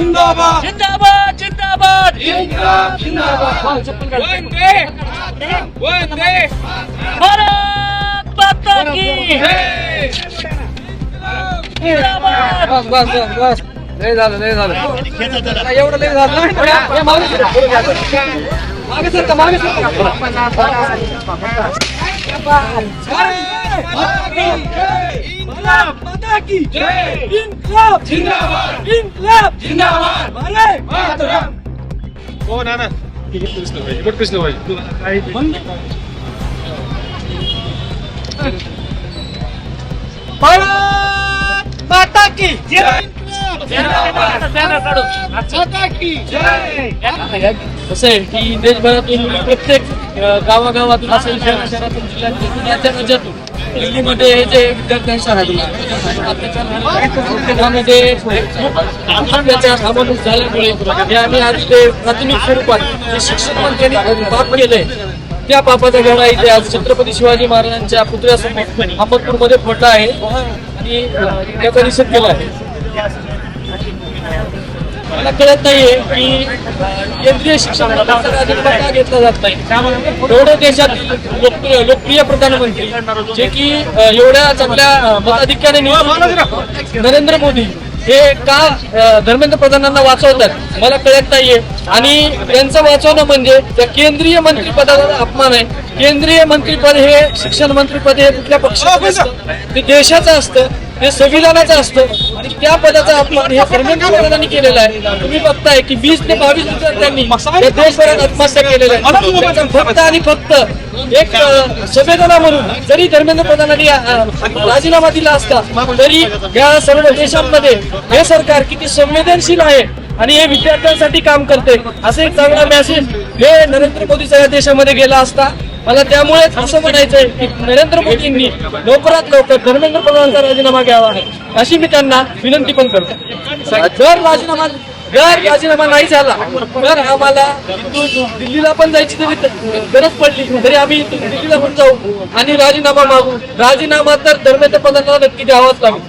जिंदाबाद जिंदाबाद जिंदाबाद इन्कलाब जिंदाबाद वंदे वंदे भारत माता की जय जिंदाबाद बस बस बस बस लय झालं एवढं लय झालं मागे सरका मागे सरका इन्कलाब माता की जय इन्कलाब जिंदाबाद इन्कलाब जिंदाबाद भारत मातरम हो ना कृष्ण भाई भारत माता की जय माता की जय कसं आहे की देशभरातून प्रत्येक गावागावातून असेल शहरातून जिल्ह्यातून राज्यातून दिल्लीमध्ये जे विद्यार्थ्यांचा त्यामध्ये समावेश झाल्यामुळे हे आम्ही आज ते प्राथमिक स्वरूपात जे शिक्षण मंत्र्यांनी पाप केलंय त्या पापाचा घडा इथे आज छत्रपती शिवाजी महाराजांच्या पुतळ्यासमोर अहमदपूरमध्ये फोडला आहे आणि त्याचा निषेध केला आहे. मला कळत नाहीये की केंद्रीय शिक्षण मंत्र्यांचा राजीनामा का घेतला जात नाही. एवढे देशात लोकप्रिय प्रधानमंत्री जे की एवढ्या चांगल्या मताधिक्याने निवडून नरेंद्र मोदी हे का धर्मेंद्र प्रधानांना वाचवतात मला कळत नाहीये. आणि त्यांचं वाचवणं म्हणजे त्या केंद्रीय मंत्रिपदाचा अपमान आहे. केंद्रीय मंत्रिपद हे शिक्षण मंत्रिपद हे कुठल्या पक्षाचं असतं, ते देशाचं असतं, ते संविधानाचं असतं आणि त्या पदाचा अपमान हे धर्मेंद्र प्रधानांनी केलेला आहे. तुम्ही बघताय की 20 ते 22 विद्यार्थ्यांनी या देशभरात आत्महत्या केलेल्या आहे. फक्त आणि फक्त एक संवेदना म्हणून जरी धर्मेंद्र प्रधानांनी राजीनामा दिला असता तरी या सर्व देशांमध्ये हे सरकार किती संवेदनशील आहे आणि हे विद्यार्थ्यांसाठी काम करते असं एक चांगला मेसेज हे नरेंद्र मोदीचा या देशामध्ये गेला असता. मला त्यामुळेच असं म्हणायचंय की नरेंद्र मोदींनी लवकरात लवकर धर्मेंद्र प्रधानांचा राजीनामा घ्यावा अशी मी त्यांना विनंती पण करतो. जर राजीनामा नाही झाला तर आम्हाला इथून दिल्लीला पण जायची जरी गरज पडली तरी आम्ही इथून दिल्लीला पण जाऊ आणि राजीनामा मागू. राजीनामा तर धर्मेंद्र प्रधानांना नक्की द्यावाच लागेल.